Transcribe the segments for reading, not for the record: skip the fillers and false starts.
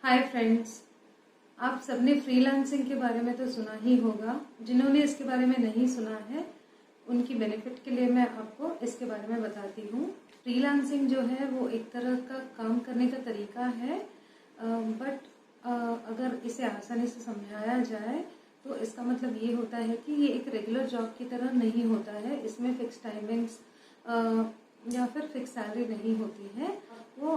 Hi friends, आप सबने freelancing के बारे में तो सुना ही होगा। जिन्होंने इसके बारे में नहीं सुना है उनकी बेनिफिट के लिए मैं आपको इसके बारे में बताती हूँ। फ्रीलांसिंग जो है वो एक तरह का काम करने का तरीका है, बट अगर इसे आसानी से समझाया जाए तो इसका मतलब ये होता है कि ये एक रेगुलर जॉब की तरह नहीं होता है। इसमें फिक्स टाइमिंग्स या फिर फिक्स सैलरी नहीं होती है। वो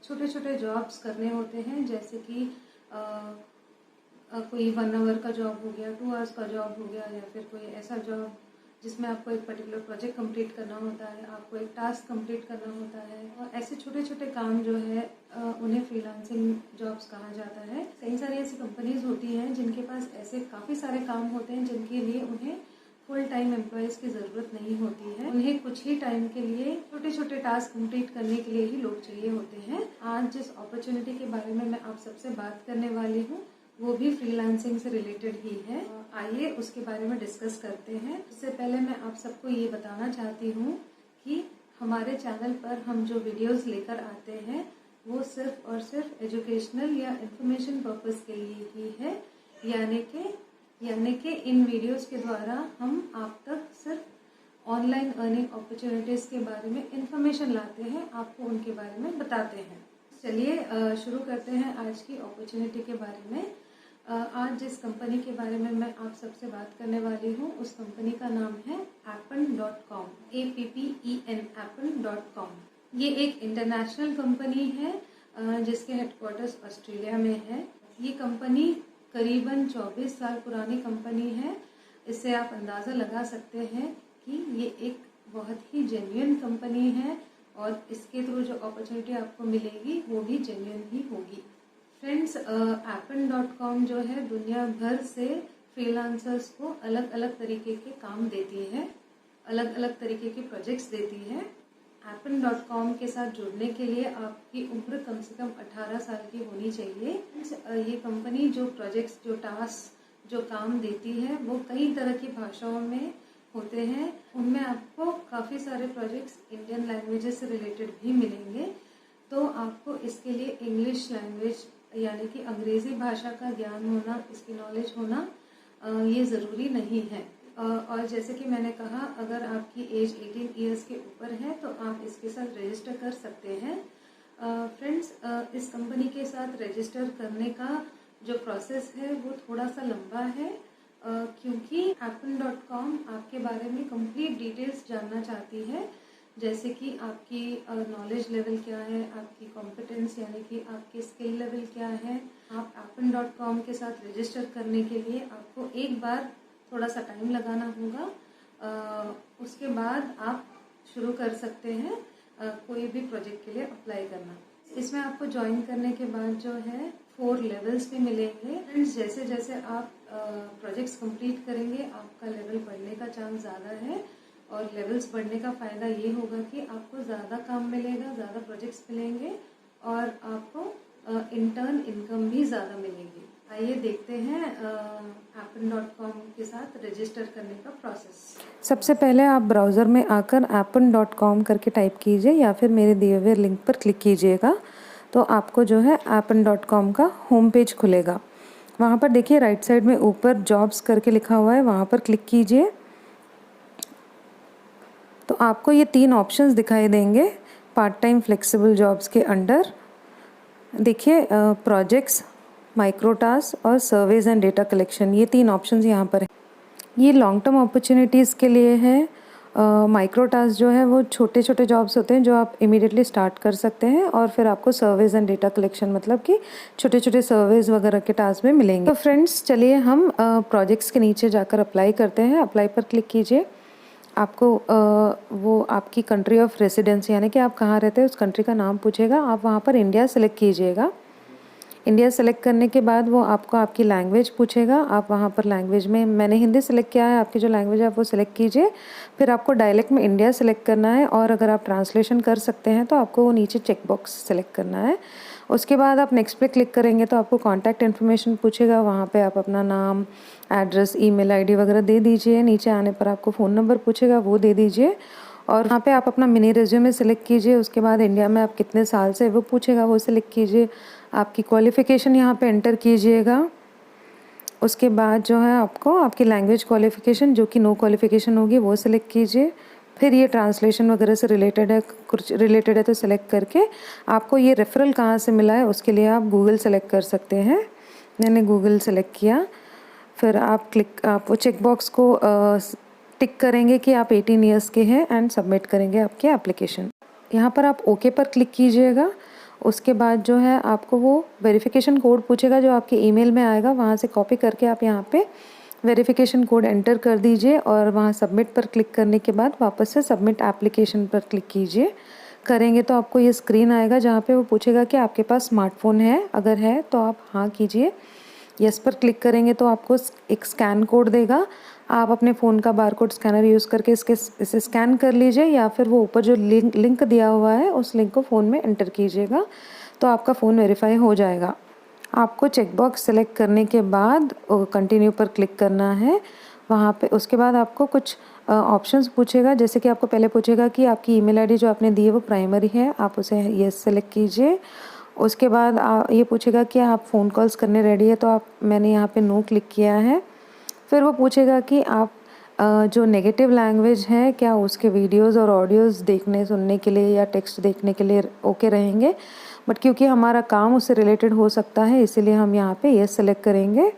छोटे छोटे जॉब्स करने होते हैं, जैसे कि कोई 1 आवर का जॉब हो गया, 2 आवर्स का जॉब हो गया, या फिर कोई ऐसा जॉब जिसमें आपको एक पर्टिकुलर प्रोजेक्ट कंप्लीट करना होता है, आपको एक टास्क कंप्लीट करना होता है। और ऐसे छोटे छोटे काम जो है उन्हें फ्रीलांसिंग जॉब्स कहा जाता है। कई सारी ऐसी कंपनीज होती हैं जिनके पास ऐसे काफ़ी सारे काम होते हैं जिनके लिए उन्हें फुल टाइम एम्प्लॉयज़ की ज़रूरत नहीं होती है। उन्हें कुछ ही टाइम के लिए छोटे छोटे टास्क कंप्लीट करने के लिए ही लोग चाहिए होते हैं। आज जिस अपॉर्चुनिटी के बारे में मैं आप सबसे बात करने वाली हूँ वो भी फ्रीलांसिंग से रिलेटेड ही है। आइए उसके बारे में डिस्कस करते हैं। इससे पहले मैं आप सबको ये बताना चाहती हूँ कि हमारे चैनल पर हम जो वीडियोस लेकर आते हैं वो सिर्फ और सिर्फ एजुकेशनल या इंफॉर्मेशन पर्पस के लिए ही है, यानी कि इन वीडियोस के द्वारा हम आप तक सिर्फ ऑनलाइन अर्निंग अपॉर्चुनिटीज़ के बारे में इंफॉर्मेशन लाते हैं, आपको उनके बारे में बताते हैं। चलिए शुरू करते हैं आज की अपॉर्चुनिटी के बारे में। आज जिस कंपनी के बारे में मैं आप सबसे बात करने वाली हूँ उस कंपनी का नाम है appen.com, APPEN, appen.com। ये एक इंटरनेशनल कंपनी है जिसके हेडक्वार्टर्स ऑस्ट्रेलिया में है। ये कंपनी करीबन 24 साल पुरानी कंपनी है। इससे आप अंदाज़ा लगा सकते हैं कि ये एक बहुत ही जेन्युइन कंपनी है और इसके थ्रू जो अपॉर्चुनिटी आपको मिलेगी वो भी जेन्युइन ही होगी। फ्रेंड्स, appen.com जो है दुनिया भर से फ्रीलांसर्स को अलग अलग तरीके के काम देती है, अलग अलग तरीके के प्रोजेक्ट्स देती है। appen.com के साथ जुड़ने के लिए आपकी उम्र कम से कम 18 साल की होनी चाहिए। ये कंपनी जो प्रोजेक्ट्स, जो टास्क, जो काम देती है वो कई तरह की भाषाओं में होते हैं। उनमें आपको काफ़ी सारे प्रोजेक्ट्स इंडियन लैंग्वेजेस से रिलेटेड भी मिलेंगे, तो आपको इसके लिए इंग्लिश लैंग्वेज यानी कि अंग्रेज़ी भाषा का ज्ञान होना, इसकी नॉलेज होना ये ज़रूरी नहीं है। और जैसे कि मैंने कहा, अगर आपकी एज 18 ईयर्स के ऊपर है तो आप इसके साथ रजिस्टर कर सकते हैं। फ्रेंड्स, इस कंपनी के साथ रजिस्टर करने का जो प्रोसेस है वो थोड़ा सा लंबा है, क्योंकि appen.com आपके बारे में कंप्लीट डिटेल्स जानना चाहती है, जैसे कि आपकी नॉलेज लेवल क्या है, आपकी कॉम्पिटेंस यानी कि आपकी स्किल लेवल क्या है। आप appen.com के साथ रजिस्टर करने के लिए आपको एक बार थोड़ा सा टाइम लगाना होगा। उसके बाद आप शुरू कर सकते हैं कोई भी प्रोजेक्ट के लिए अप्लाई करना। इसमें आपको ज्वाइन करने के बाद जो है 4 लेवल्स भी मिलेंगे। फ्रेंड्स, जैसे जैसे आप प्रोजेक्ट्स कंप्लीट करेंगे आपका लेवल बढ़ने का चांस ज़्यादा है, और लेवल्स बढ़ने का फ़ायदा ये होगा कि आपको ज़्यादा काम मिलेगा, ज़्यादा प्रोजेक्ट्स मिलेंगे और आपको इंटर्न इनकम भी ज़्यादा मिलेगी। आइए देखते हैं appen.com के साथ रजिस्टर करने का प्रोसेस। सबसे पहले आप ब्राउज़र में आकर appen.com करके टाइप कीजिए या फिर मेरे दिए हुए लिंक पर क्लिक कीजिएगा, तो आपको जो है appen.com का होम पेज खुलेगा। वहाँ पर देखिए राइट साइड में ऊपर जॉब्स करके लिखा हुआ है, वहाँ पर क्लिक कीजिए तो आपको ये 3 ऑप्शंस दिखाई देंगे पार्ट टाइम फ्लेक्सिबल जॉब्स के अंडर। देखिए प्रोजेक्ट्स, माइक्रो टास्क और सर्वेज एंड डेटा कलेक्शन, ये 3 ऑप्शंस यहाँ पर है। ये लॉन्ग टर्म अपॉर्चुनिटीज़ के लिए है। माइक्रो टास्क जो है वो छोटे छोटे जॉब्स होते हैं जो आप इमीडिएटली स्टार्ट कर सकते हैं, और फिर आपको सर्वेज एंड डेटा कलेक्शन मतलब कि छोटे छोटे सर्वेज वगैरह के टास्क में मिलेंगे। तो फ्रेंड्स, चलिए हम प्रोजेक्ट्स के नीचे जाकर अप्लाई करते हैं। अप्लाई पर क्लिक कीजिए। आपको वो आपकी कंट्री ऑफ रेसिडेंस यानी कि आप कहाँ रहते हैं उस कंट्री का नाम पूछेगा। आप वहाँ पर इंडिया सेलेक्ट कीजिएगा। इंडिया सेलेक्ट करने के बाद वो आपको आपकी लैंग्वेज पूछेगा। आप वहाँ पर लैंग्वेज में, मैंने हिंदी सेलेक्ट किया है, आपकी जो लैंग्वेज है आप वो सेलेक्ट कीजिए। फिर आपको डायलेक्ट में इंडिया सेलेक्ट करना है, और अगर आप ट्रांसलेशन कर सकते हैं तो आपको वो नीचे चेक बॉक्स सेलेक्ट करना है। उसके बाद आप नेक्स्ट पे क्लिक करेंगे तो आपको कॉन्टैक्ट इन्फॉर्मेशन पूछेगा। वहाँ पे आप अपना नाम, एड्रेस, ईमेल आईडी वगैरह दे दीजिए। नीचे आने पर आपको फ़ोन नंबर पूछेगा, वो दे दीजिए। और वहाँ पे आप अपना मिनी रिज्यूमे सेलेक्ट कीजिए। उसके बाद इंडिया में आप कितने साल से वो पूछेगा, वो सेलेक्ट कीजिए। आपकी क्वालिफ़िकेशन यहाँ पे एंटर कीजिएगा। उसके बाद जो है आपको आपकी लैंग्वेज क्वालिफ़िकेशन जो कि नो क्वालिफ़िकेशन होगी वो सिलेक्ट कीजिए। फिर ये ट्रांसलेशन वगैरह से रिलेटेड है, कुछ रिलेटेड है तो सिलेक्ट करके आपको ये रेफरल कहाँ से मिला है उसके लिए आप गूगल सेलेक्ट कर सकते हैं। मैंने गूगल सेलेक्ट किया। फिर आप वो चेक बॉक्स को टिक करेंगे कि आप 18 ईयर्स के हैं एंड सबमिट करेंगे आपके एप्लीकेशन। यहाँ पर आप ओके पर क्लिक कीजिएगा। उसके बाद जो है आपको वो वेरिफिकेशन कोड पूछेगा जो आपके ईमेल में आएगा, वहाँ से कॉपी करके आप यहाँ पे वेरिफिकेशन कोड एंटर कर दीजिए और वहाँ सबमिट पर क्लिक करने के बाद वापस से सबमिट एप्लीकेशन पर क्लिक कीजिए। करेंगे तो आपको ये स्क्रीन आएगा जहाँ पे वो पूछेगा कि आपके पास स्मार्टफ़ोन है, अगर है तो आप हाँ कीजिए। यस पर क्लिक करेंगे तो आपको एक स्कैन कोड देगा। आप अपने फ़ोन का बारकोड स्कैनर यूज़ करके इसे स्कैन कर लीजिए या फिर वो ऊपर जो लिंक दिया हुआ है उस लिंक को फ़ोन में एंटर कीजिएगा तो आपका फ़ोन वेरीफाई हो जाएगा। आपको चेक बॉक्स सेलेक्ट करने के बाद कंटिन्यू पर क्लिक करना है। वहाँ पे उसके बाद आपको कुछ ऑप्शंस पूछेगा, जैसे कि आपको पहले पूछेगा कि आपकी ईमेल आईडी जो आपने दी है वो प्राइमरी है, आप उसे येस सेलेक्ट कीजिए। उसके बाद ये पूछेगा कि आप फ़ोन कॉल्स करने रेडी है, तो मैंने यहाँ पे नो क्लिक किया है। फिर वो पूछेगा कि आप जो नेगेटिव लैंग्वेज है क्या उसके वीडियोस और ऑडियोज़ देखने सुनने के लिए या टेक्स्ट देखने के लिए ओके रहेंगे, बट क्योंकि हमारा काम उससे रिलेटेड हो सकता है इसीलिए हम यहाँ पे येस सेलेक्ट करेंगे।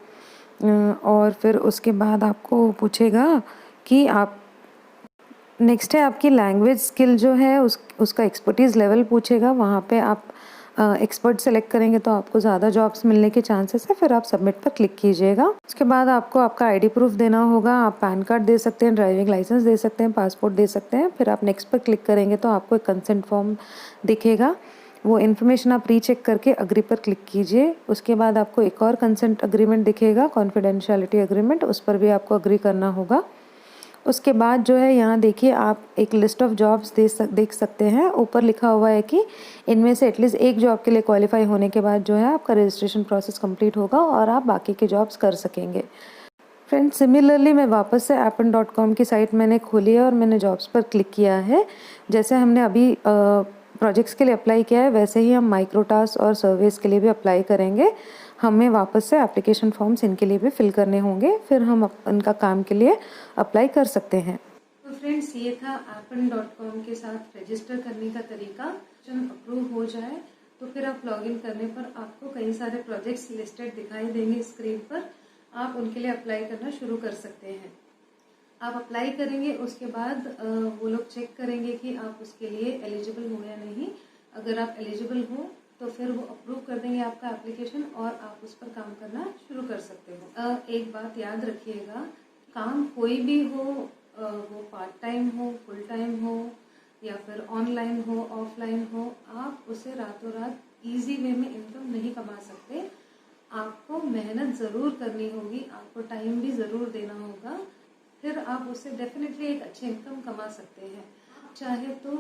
और फिर उसके बाद आपको पूछेगा कि आप नेक्स्ट है आपकी लैंग्वेज स्किल जो है उसका एक्सपर्टीज़ लेवल पूछेगा। वहाँ पे आप एक्सपर्ट सेलेक्ट करेंगे तो आपको ज़्यादा जॉब्स मिलने के चांसेस है। फिर आप सबमिट पर क्लिक कीजिएगा। उसके बाद आपको आपका आईडी प्रूफ देना होगा। आप पैन कार्ड दे सकते हैं, ड्राइविंग लाइसेंस दे सकते हैं, पासपोर्ट दे सकते हैं। फिर आप नेक्स्ट पर क्लिक करेंगे तो आपको एक कंसेंट फॉर्म दिखेगा। वो इन्फॉर्मेशन आप रीचेक करके अग्री पर क्लिक कीजिए। उसके बाद आपको एक और कंसेंट अग्रीमेंट दिखेगा, कॉन्फिडेंशियलिटी अग्रीमेंट, उस पर भी आपको अग्री करना होगा। उसके बाद जो है यहाँ देखिए आप एक लिस्ट ऑफ जॉब्स देख सकते हैं। ऊपर लिखा हुआ है कि इनमें से एटलीस्ट एक जॉब के लिए क्वालिफाई होने के बाद जो है आपका रजिस्ट्रेशन प्रोसेस कंप्लीट होगा और आप बाकी के जॉब्स कर सकेंगे। फ्रेंड्स, सिमिलरली मैं वापस से appn.com की साइट मैंने खोली है और मैंने जॉब्स पर क्लिक किया है। जैसे हमने अभी प्रोजेक्ट्स के लिए अप्लाई किया है वैसे ही हम माइक्रोटास्क और सर्वेस के लिए भी अप्लाई करेंगे। हमें वापस से एप्लीकेशन फॉर्म्स इनके लिए भी फिल करने होंगे, फिर हम इनका काम के लिए अप्लाई कर सकते हैं। तो फ्रेंड्स, ये था appn.com के साथ रजिस्टर करने का तरीका। अप्रूव हो जाए तो फिर आप लॉगिन करने पर आपको कई सारे प्रोजेक्ट्स लिस्टेड दिखाई देंगे स्क्रीन पर। आप उनके लिए अप्लाई करना शुरू कर सकते हैं। आप अप्लाई करेंगे, उसके बाद वो लोग चेक करेंगे कि आप उसके लिए एलिजिबल हो या नहीं। अगर आप एलिजिबल हो तो फिर वो अप्रूव कर देंगे आपका एप्लीकेशन और आप उस पर काम करना शुरू कर सकते हो। एक बात याद रखिएगा, काम कोई भी हो, वो पार्ट टाइम हो, फुल टाइम हो या फिर ऑनलाइन हो, ऑफलाइन हो, आप उसे रातों रात इजी वे में इनकम नहीं कमा सकते। आपको मेहनत ज़रूर करनी होगी, आपको टाइम भी ज़रूर देना होगा, फिर आप उससे डेफिनेटली एक अच्छे इनकम कमा सकते हैं। चाहे तो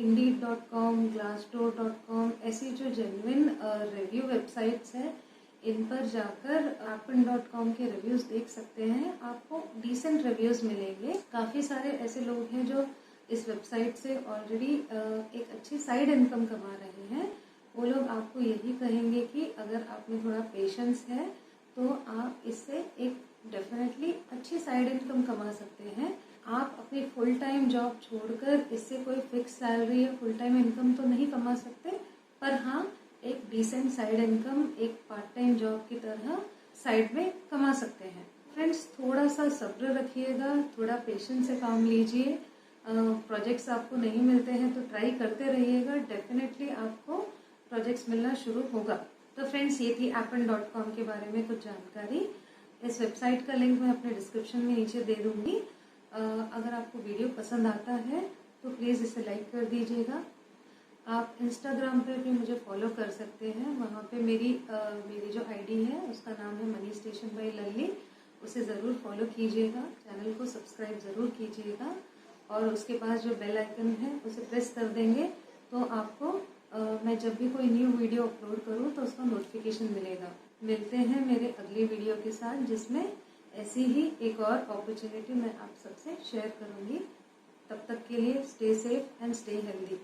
Indeed.com, Glassdoor.com ऐसी जो जेन्युइन रिव्यू वेबसाइट्स हैं इन पर जाकर appn.com के रिव्यूज़ देख सकते हैं। आपको डिसेंट रिव्यूज़ मिलेंगे। काफ़ी सारे ऐसे लोग हैं जो इस वेबसाइट से ऑलरेडी एक अच्छी साइड इनकम कमा रहे हैं। वो लोग आपको यही कहेंगे कि अगर आप में थोड़ा पेशेंस है तो आप इससे एक डेफिनेटली अच्छी साइड इनकम कमा सकते हैं। आप अपनी फुल टाइम जॉब छोड़कर इससे कोई फिक्स सैलरी या फुल टाइम इनकम तो नहीं कमा सकते, पर हाँ एक डिसेंट साइड इनकम एक पार्ट टाइम जॉब की तरह साइड में कमा सकते हैं। फ्रेंड्स, थोड़ा सा सब्र रखिएगा, थोड़ा पेशेंस से काम लीजिए। प्रोजेक्ट्स आपको नहीं मिलते हैं तो ट्राई करते रहिएगा, डेफिनेटली आपको प्रोजेक्ट्स मिलना शुरू होगा। तो फ्रेंड्स, ये थी appn.com के बारे में कुछ जानकारी। इस वेबसाइट का लिंक मैं अपने डिस्क्रिप्शन में नीचे दे दूँगी। अगर आपको वीडियो पसंद आता है तो प्लीज़ इसे लाइक कर दीजिएगा। आप इंस्टाग्राम पे भी मुझे फॉलो कर सकते हैं। वहाँ पे मेरी जो आईडी है उसका नाम है मनी स्टेशन बाय लल्ली, उसे ज़रूर फॉलो कीजिएगा। चैनल को सब्सक्राइब ज़रूर कीजिएगा और उसके पास जो बेल आइकन है उसे प्रेस कर देंगे तो आपको मैं जब भी कोई न्यू वीडियो अपलोड करूँ तो उसका नोटिफिकेशन मिलेगा। मिलते हैं मेरे अगली वीडियो के साथ जिसमें ऐसी ही एक और अपॉर्चुनिटी मैं आप सबसे शेयर करूँगी। तब तक के लिए stay safe and stay healthy.